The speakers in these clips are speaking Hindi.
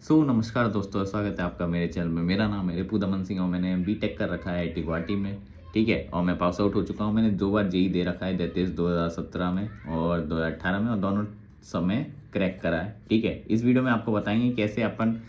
नमस्कार दोस्तों, स्वागत है आपका मेरे चैनल में। मेरा नाम है रिपु दमन सिंह और मैंने बीटेक कर रखा है आईआईटी गुवाहाटी में। ठीक है, और मैं पास आउट हो चुका हूँ। मैंने 2 बार जेईई दे रखा है, दैट इज़ 2017 में और 2018 में, और दोनों समय क्रैक करा है। ठीक है, इस वीडियो में आपको बताएंगे कैसे अपन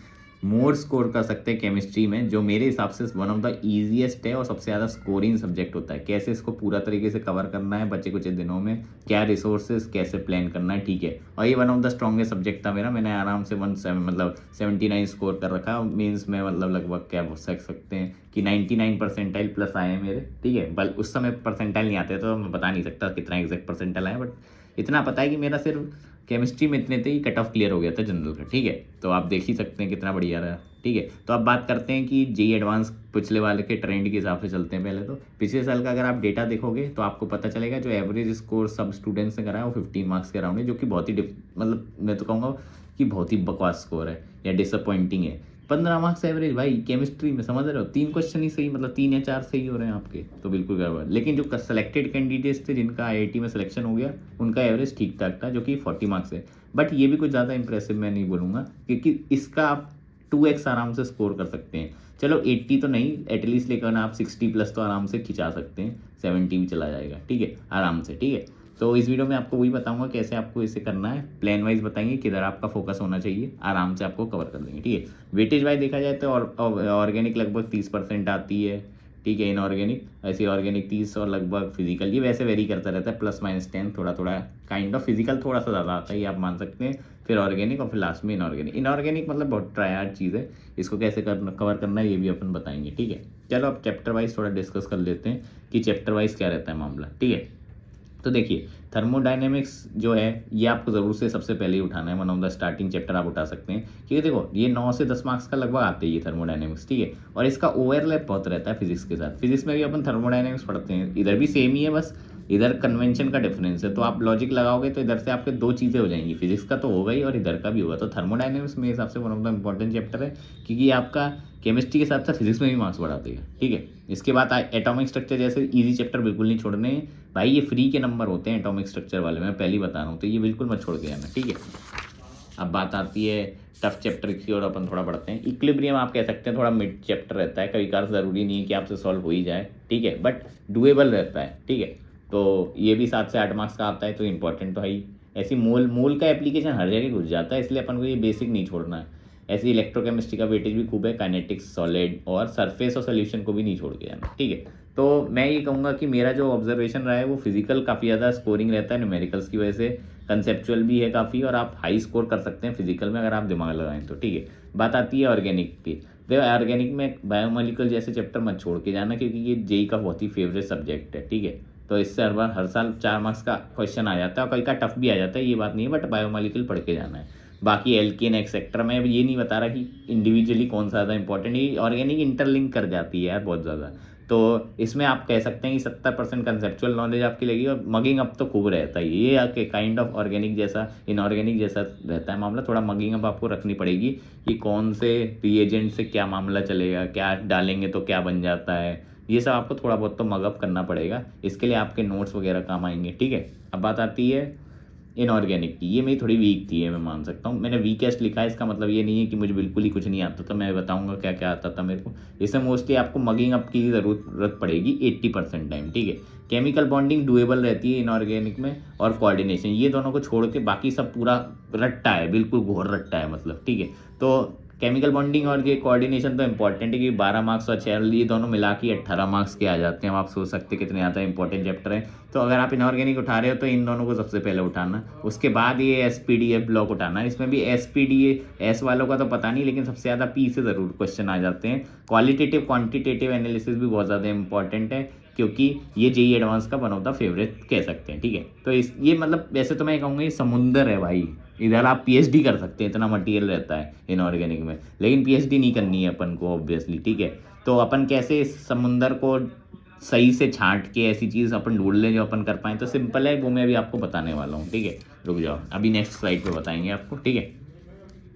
मोर स्कोर कर सकते हैं केमिस्ट्री में, जो मेरे हिसाब से वन ऑफ द ईजिएस्ट है और सबसे ज़्यादा स्कोरिंग सब्जेक्ट होता है। कैसे इसको पूरा तरीके से कवर करना है बचे कुछ दिनों में, क्या रिसोर्सेज कैसे प्लान करना है। ठीक है, और ये one of the strongest subject था मेरा। मैंने आराम से 79 स्कोर कर रखा है। मीन्स में मतलब लगभग क्या बोल सकते हैं कि 99 परसेंटाइल प्लस आए हैं मेरे। ठीक है, बल उस समय परसेंटाइल नहीं आते तो मैं बता नहीं सकता कितना एग्जैक्ट परसेंटाइल आया, बट इतना पता है कि मेरा सिर्फ केमिस्ट्री में इतने थे ही कट ऑफ क्लियर हो गया था जनरल का। ठीक है, तो आप देख ही सकते हैं कितना बढ़िया रहा। ठीक है, तो अब बात करते हैं कि जेईई एडवांस पिछले वाले के ट्रेंड के हिसाब से चलते हैं। पहले तो पिछले साल का अगर आप डेटा देखोगे तो आपको पता चलेगा जो एवरेज स्कोर सब स्टूडेंट्स ने करा है वो 15 मार्क्स के अराउंड है, जो कि बहुत ही मतलब मैं तो कहूँगा कि बहुत ही बकवास स्कोर है या डिसअपॉइंटिंग है। 15 मार्क्स एवरेज भाई केमिस्ट्री में, समझ रहे हो? 3 क्वेश्चन ही सही, मतलब 3 या 4 सही हो रहे हैं आपके, तो बिल्कुल गड़बड़। लेकिन जो सिलेक्टेड कैंडिडेट्स थे जिनका आईआईटी में सिलेक्शन हो गया, उनका एवरेज ठीक ठाक था, जो कि 40 मार्क्स है। बट ये भी कुछ ज़्यादा इंप्रेसिव मैं नहीं बोलूँगा, क्योंकि इसका आप 2x आराम से स्कोर कर सकते हैं। चलो 80 तो नहीं, एटलीस्ट लेकिन आप 60 प्लस तो आराम से खिंचा सकते हैं। 70 भी चला जाएगा। ठीक है, आराम से। ठीक है, तो इस वीडियो में आपको वही बताऊंगा कैसे आपको इसे करना है। प्लान वाइज बताएंगे किधर आपका फोकस होना चाहिए, आराम से आपको कवर कर देंगे। ठीक है, वेटेज वाइज देखा जाए तो ऑर्गेनिक लगभग 30% आती है। ठीक है, इनऑर्गेनिक ऐसी ऑर्गेनिक 30 और लगभग फिजिकल, ये वैसे वेरी करता रहता है, +-10 थोड़ा थोड़ा काइंड ऑफ। फिजिकल थोड़ा सा ज़्यादा आता है, ये आप मान सकते हैं। फिर ऑर्गेनिक और फिर लास्ट में इनऑर्गेनिक। इनऑर्गेनिक मतलब बहुत ट्रायड चीज़ है, इसको कैसे कवर करना है ये भी अपन बताएंगे। ठीक है, चलो अब चैप्टर वाइज थोड़ा डिस्कस कर लेते हैं कि चैप्टर वाइज क्या रहता है मामला। ठीक है, तो देखिए थर्मोडायनेमिक्स जो है ये आपको ज़रूर से सबसे पहले ही उठाना है। One of the starting chapter आप उठा सकते हैं, क्योंकि देखो ये 9 से 10 मार्क्स का लगभग आते हैं ये थर्मोडायनेमिक्स। ठीक है, और इसका ओवरलैप बहुत रहता है फिजिक्स के साथ। फिजिक्स में भी अपन थर्मोडायनेमिक्स पढ़ते हैं, इधर भी सेम ही है, बस इधर कन्वेंशन का डिफरेंस है। तो आप लॉजिक लगाओगे तो इधर से आपके 2 चीज़ें हो जाएंगी, फिजिक्स का तो होगा ही और इधर का भी होगा। तो थर्मोडायनेमिक्स मेरे हिसाब से one of the important chapter है, क्योंकि ये आपका केमिस्ट्री के साथ साथ फिजिक्स में भी मार्क्स बढ़ाते हैं। ठीक है, इसके बाद एटॉमिक स्ट्रक्चर जैसे इजी चैप्टर बिल्कुल नहीं छोड़ने हैं भाई, ये फ्री के नंबर होते हैं एटॉमिक स्ट्रक्चर वाले, मैं पहले ही बता रहा हूँ, तो ये बिल्कुल मत छोड़ के जाना। ठीक है, अब बात आती है टफ चैप्टर की और अपन थोड़ा पढ़ते हैं। इक्विलिब्रियम आप कह सकते हैं थोड़ा मिड चैप्टर रहता है, कभी कार ज़रूरी नहीं है कि आपसे सॉल्व हो ही जाए। ठीक है, बट डुएबल रहता है। ठीक है, तो ये भी 7 से 8 मार्क्स का आता है, तो इंपॉर्टेंट तो है ही। ऐसी मोल का एप्लीकेशन हर जगह घुस जाता है, इसलिए अपन को ये बेसिक नहीं छोड़ना है। ऐसी इलेक्ट्रोकेमिस्ट्री का वेटेज भी खूब है, काइनेटिक्स, सॉलिड और सरफेस और सोल्यूशन को भी नहीं छोड़ के जाना। ठीक है, तो मैं ये कहूँगा कि मेरा जो ऑब्जर्वेशन रहा है वो फिजिकल काफ़ी ज़्यादा स्कोरिंग रहता है न्यूमेरिकल्स की वजह से। कंसेप्चुअल भी है काफ़ी, और आप हाई स्कोर कर सकते हैं फिजिकल में अगर आप दिमाग लगाएं तो। ठीक है, बात आती है ऑर्गेनिक की। देखो ऑर्गेनिक में बायोमोलिकुलर जैसे चैप्टर मत छोड़ के जाना, क्योंकि ये जेईई का बहुत ही फेवरेट सब्जेक्ट है। ठीक है, तो इससे हर साल 4 मार्क्स का क्वेश्चन आ जाता है, और कई का टफ भी आ जाता है, ये बात नहीं है, बट बायोमोलिकुलर पढ़ के जाना है। बाकी एल्केन एक्सेट्रा मैं ये नहीं बता रहा कि इंडिविजुअली कौन सा ज़्यादा इंपॉर्टेंट है, ऑर्गेनिक इंटरलिंक कर जाती है यार बहुत ज़्यादा। तो इसमें आप कह सकते हैं कि 70% कंसेप्चुअल नॉलेज आपकी लगेगी, और मगिंग अप तो खूब रहता है। ये आपके काइंड ऑफ ऑर्गेनिक जैसा इनऑर्गेनिक जैसा रहता है मामला। थोड़ा मगिंग अप आपको रखनी पड़ेगी कि कौन से रिएजेंट से क्या मामला चलेगा, क्या डालेंगे तो क्या बन जाता है, ये सब आपको थोड़ा बहुत तो मगअप करना पड़ेगा। इसके लिए आपके नोट्स वगैरह काम आएंगे। ठीक है, अब बात आती है इनऑर्गेनिक की। ये मेरी थोड़ी वीक थी, ये मैं मान सकता हूँ। मैंने वीकेस्ट लिखा है, इसका मतलब ये नहीं है कि मुझे बिल्कुल ही कुछ नहीं आता था। मैं बताऊंगा क्या क्या आता था मेरे को। इसमें मोस्टली आपको मगिंग अप की ज़रूरत पड़ेगी 80% टाइम। ठीक है, केमिकल बॉन्डिंग डुएबल रहती है इनऑर्गेनिक में, और कोऑर्डिनेशन, ये दोनों को छोड़ के बाकी सब पूरा रट्टा है, बिल्कुल घोर रट्टा है मतलब। ठीक है, तो केमिकल बॉन्डिंग और ये कोऑर्डिनेशन तो इंपॉर्टेंट है कि 12 मार्क्स और 6, ये दोनों मिला के 18 मार्क्स के आ जाते हैं। अब आप सोच सकते हैं कितने ज़्यादा इंपॉर्टेंट चैप्टर है। तो अगर आप इनऑर्गेनिक उठा रहे हो तो इन दोनों को सबसे पहले उठाना, उसके बाद ये एसपीडीएफ ब्लॉक उठाना। इसमें भी एस वालों का तो पता नहीं, लेकिन सबसे ज़्यादा पी से ज़रूर क्वेश्चन आ जाते हैं। क्वालिटेटिव क्वान्टिटेटिव एनालिसिस भी बहुत ज़्यादा इंपॉर्टेंट है, क्योंकि ये जेईई एडवांस का वन ऑफ द फेवरेट कह सकते हैं। ठीक है, तो ये मतलब वैसे तो मैं कहूँगा ये समुंदर है भाई, इधर आप पीएचडी कर सकते हैं, इतना मटेरियल रहता है इनऑर्गेनिक में। लेकिन पीएचडी नहीं करनी है अपन को ऑब्वियसली। ठीक है, तो अपन कैसे इस समुंदर को सही से छांट के ऐसी चीज़ अपन ढूंढ लें जो अपन कर पाएँ, तो सिंपल है, वो मैं अभी आपको बताने वाला हूँ। ठीक है, रुक जाओ, अभी नेक्स्ट स्लाइड पे बताएंगे आपको। ठीक है,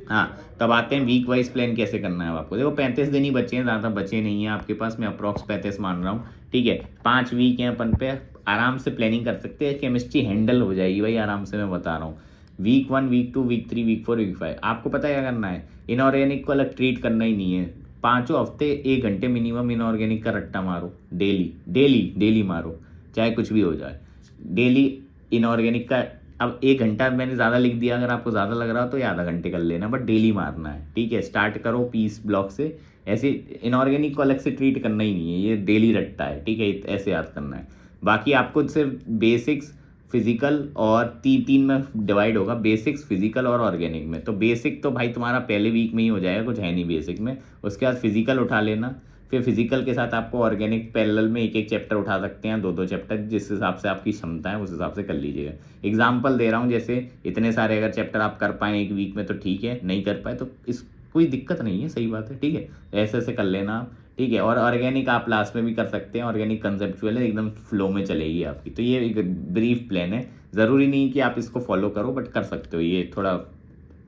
हाँ, तब आते हैं वीक वाइज प्लान कैसे करना है आपको। देखो 35 दिन ही बचे हैं, ज़्यादा बचे नहीं है आपके पास, मैं अप्रॉक्स 35 मान रहा हूँ। ठीक है, 5 वीक हैं अपन पे, आराम से प्लानिंग कर सकते हैं, केमिस्ट्री हैंडल हो जाएगी भाई आराम से, मैं बता रहा हूँ। Week 1, week 2, week 3, week 4, week 5 आपको पता है क्या करना है। इनऑर्गेनिक को अलग ट्रीट करना ही नहीं है। 5 हफ्ते 1 घंटे मिनिमम इनऑर्गेनिक का रट्टा मारो, डेली डेली डेली मारो, चाहे कुछ भी हो जाए। डेली इनऑर्गेनिक का, अब 1 घंटा मैंने ज़्यादा लिख दिया, अगर आपको ज़्यादा लग रहा हो तो ये आधा घंटे कर लेना, बट डेली मारना है, ठीक है। स्टार्ट करो पीस ब्लॉक से। ऐसे इनऑर्गेनिक को अलग से ट्रीट करना ही नहीं है, ये डेली रट्टा है, ठीक है। ऐसे याद करना है। बाकी आपको सिर्फ बेसिक्स, फिजिकल और तीन में डिवाइड होगा, बेसिक्स, फिजिकल और ऑर्गेनिक में। तो बेसिक तो भाई तुम्हारा पहले वीक में ही हो जाएगा, कुछ है नहीं बेसिक में। उसके बाद फिजिकल उठा लेना, फिर फिजिकल के साथ आपको ऑर्गेनिक पैरेलल में एक एक चैप्टर उठा सकते हैं, 2 2 चैप्टर, जिस हिसाब से आपकी क्षमता है उस हिसाब से कर लीजिएगा। एग्जाम्पल दे रहा हूँ, जैसे इतने सारे अगर चैप्टर आप कर पाएँ एक वीक में तो ठीक है, नहीं कर पाए तो इस कोई दिक्कत नहीं है, सही बात है, ठीक है। ऐसे ऐसे कर लेना आप, ठीक है। और ऑर्गेनिक आप लास्ट में भी कर सकते हैं, ऑर्गेनिक कंसेप्चुअल है, एकदम फ्लो में चलेगी आपकी। तो ये एक ब्रीफ प्लान है, ज़रूरी नहीं कि आप इसको फॉलो करो, बट कर सकते हो, ये थोड़ा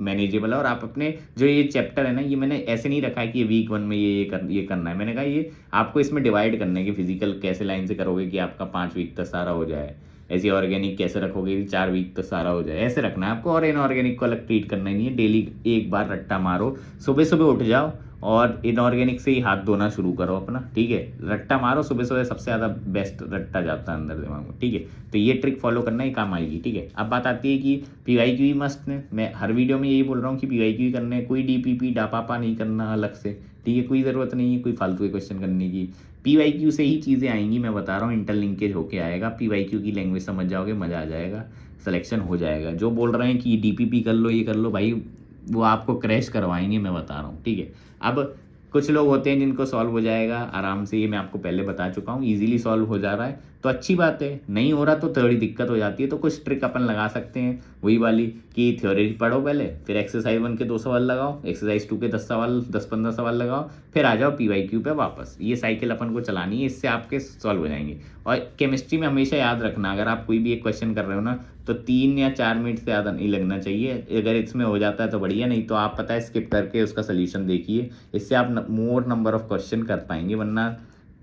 मैनेजेबल है। और आप अपने जो ये चैप्टर है ना, ये मैंने ऐसे नहीं रखा है कि ये वीक 1 में ये करना है। मैंने कहा ये आपको इसमें डिवाइड करना है कि फिजिकल कैसे लाइन से करोगे कि आपका 5 वीक तक सारा हो जाए, ऐसे ऑर्गेनिक कैसे रखोगे कि 4 वीक तक सारा हो जाए, ऐसे रखना है आपको। और इनऑर्गेनिक को अलग ट्रीट करना ही नहीं है, डेली एक बार रट्टा मारो, सुबह सुबह उठ जाओ और इनऑर्गेनिक से ही हाथ धोना शुरू करो अपना, ठीक है। रट्टा मारो सुबह सुबह, सबसे ज़्यादा बेस्ट रट्टा जाता है अंदर दिमाग में, ठीक है। तो ये ट्रिक फॉलो करना ही काम आएगी, ठीक है। अब बात आती है कि PYQ ही मस्त है। मैं हर वीडियो में यही बोल रहा हूँ कि PYQ ही करने हैं, कोई DPP डापापा नहीं करना अलग से, ठीक है। कोई ज़रूरत नहीं है कोई फालतू के क्वेश्चन करने की। PYQ से ही चीज़ें आएंगी, मैं बता रहा हूँ, इंटरलिंकेज होके आएगा। PYQ की लैंग्वेज समझ जाओगे, मज़ा आ जाएगा, सिलेक्शन हो जाएगा। जो बोल रहे हैं कि DPP कर लो, ये कर लो, भाई वो आपको क्रैश करवाएंगे, मैं बता रहा हूँ, ठीक है। अब कुछ लोग होते हैं जिनको सॉल्व हो जाएगा आराम से, ये मैं आपको पहले बता चुका हूँ, इजीली सॉल्व हो जा रहा है तो अच्छी बात है। नहीं हो रहा तो थोड़ी दिक्कत हो जाती है, तो कुछ ट्रिक अपन लगा सकते हैं, वही वाली कि थ्योरी पढ़ो पहले, फिर एक्सरसाइज 1 के 2 सवाल लगाओ, एक्सरसाइज 2 के 10-15 सवाल लगाओ, फिर आ जाओ PYQ पे वापस। ये साइकिल अपन को चलानी है, इससे आपके सॉल्व हो जाएंगे। और केमिस्ट्री में हमेशा याद रखना, अगर आप कोई भी एक क्वेश्चन कर रहे हो ना, तो 3 या 4 मिनट से ज़्यादा नहीं लगना चाहिए। अगर इसमें हो जाता है तो बढ़िया, नहीं तो आप पता है स्किप करके उसका सोल्यूशन देखिए, इससे आप मोर नंबर ऑफ क्वेश्चन कर पाएंगे। वरना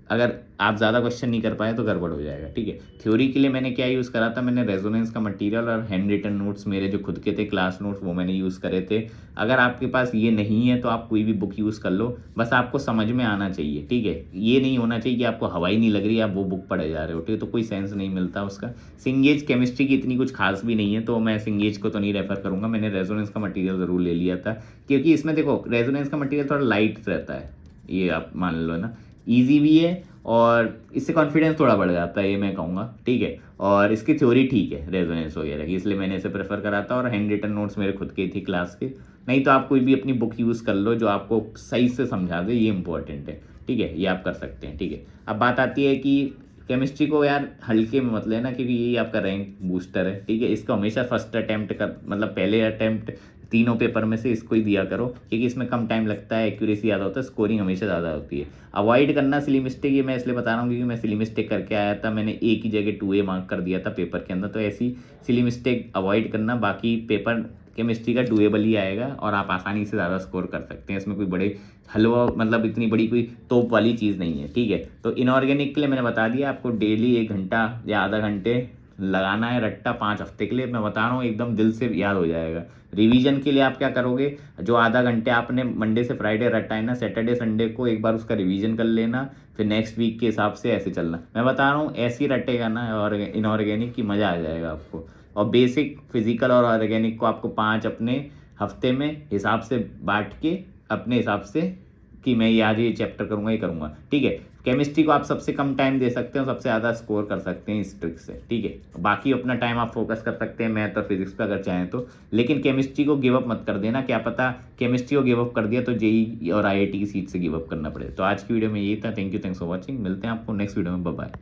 अगर आप ज़्यादा क्वेश्चन नहीं कर पाए तो गड़बड़ हो जाएगा, ठीक है। थ्योरी के लिए मैंने क्या यूज़ करा था, मैंने रेजोनेंस का मटेरियल और हैंड रिटन नोट्स, मेरे जो खुद के थे क्लास नोट्स, वो मैंने यूज़ करे थे। अगर आपके पास ये नहीं है तो आप कोई भी बुक यूज़ कर लो, बस आपको समझ में आना चाहिए, ठीक है। ये नहीं होना चाहिए कि आपको हवाई नहीं लग रही, आप वो बुक पढ़े जा रहे हो, ठीक है, तो कोई सेंस नहीं मिलता उसका। सिंगेज केमिस्ट्री की इतनी कुछ खास भी नहीं है, तो मैं सिंगेज को तो नहीं रेफर करूँगा। मैंने रेजोनेंस का मटीरियल ज़रूर ले लिया था, क्योंकि इसमें देखो रेजोनेंस का मटीरियल थोड़ा लाइट रहता है, ये आप मान लो ना, ईजी भी है और इससे कॉन्फिडेंस थोड़ा बढ़ जाता है, ये मैं कहूँगा, ठीक है। और इसकी थ्योरी ठीक है रेजोनेंस वगैरह की, इसलिए मैंने इसे प्रेफर करा था। और हैंड रिटन नोट्स मेरे खुद के थी क्लास के, नहीं तो आप कोई भी अपनी बुक यूज़ कर लो जो आपको सही से समझा दे, ये इंपॉर्टेंट है, ठीक है। ये आप कर सकते हैं, ठीक है। अब बात आती है कि केमिस्ट्री को यार हल्के में मत लेना, क्योंकि यही आपका रैंक बूस्टर है, ठीक है। इसको हमेशा फर्स्ट अटैम्प्ट कर, मतलब पहले अटैम्प्ट तीनों पेपर में से इसको ही दिया करो, क्योंकि इसमें कम टाइम लगता है, एक्यूरेसी ज़्यादा होता है, स्कोरिंग हमेशा ज़्यादा होती है। अवॉइड करना सिली मिस्टेक, ये मैं इसलिए बता रहा हूँ क्योंकि मैं सिली मिस्टेक करके आया था, मैंने एक ही जगह 2A मार्क कर दिया था पेपर के अंदर। तो ऐसी सिली मिस्टेक अवॉइड करना, बाकी पेपर केमिस्ट्री का डुएबल ही आएगा और आप आसानी से ज़्यादा स्कोर कर सकते हैं। इसमें कोई बड़े हलवा, मतलब इतनी बड़ी कोई तोप वाली चीज़ नहीं है, ठीक है। तो इनऑर्गेनिक के लिए मैंने बता दिया, आपको डेली 1 घंटा या आधा घंटे लगाना है रट्टा 5 हफ्ते के लिए। मैं बता रहा हूँ एकदम दिल से याद हो जाएगा। रिवीजन के लिए आप क्या करोगे, जो आधा घंटे आपने मंडे से फ्राइडे रट्टा है ना, सैटरडे संडे को एक बार उसका रिवीजन कर लेना, फिर नेक्स्ट वीक के हिसाब से ऐसे चलना। मैं बता रहा हूँ ऐसे ही रट्टेगा ना और इनऑर्गेनिक की मज़ा आ जाएगा आपको। और बेसिक, फिजिकल और ऑर्गेनिक को आपको 5 अपने हफ्ते में हिसाब से बांट के, अपने हिसाब से कि मैं ये आज ये चैप्टर करूँगा, ये करूँगा, ठीक है। केमिस्ट्री को आप सबसे कम टाइम दे सकते हो, सबसे ज़्यादा स्कोर कर सकते हैं इस ट्रिक से, ठीक है। बाकी अपना टाइम आप फोकस कर सकते हैं मैथ और फिजिक्स पे अगर चाहें तो, लेकिन केमिस्ट्री को गिव अप मत कर देना। क्या पता केमिस्ट्री को गिव अप कर दिया तो JEE और IIT की सीट से गिव अप करना पड़े। तो आज की वीडियो में यही था। Thanks for watching. मिलते हैं आपको नेक्स्ट वीडियो में। Bye bye.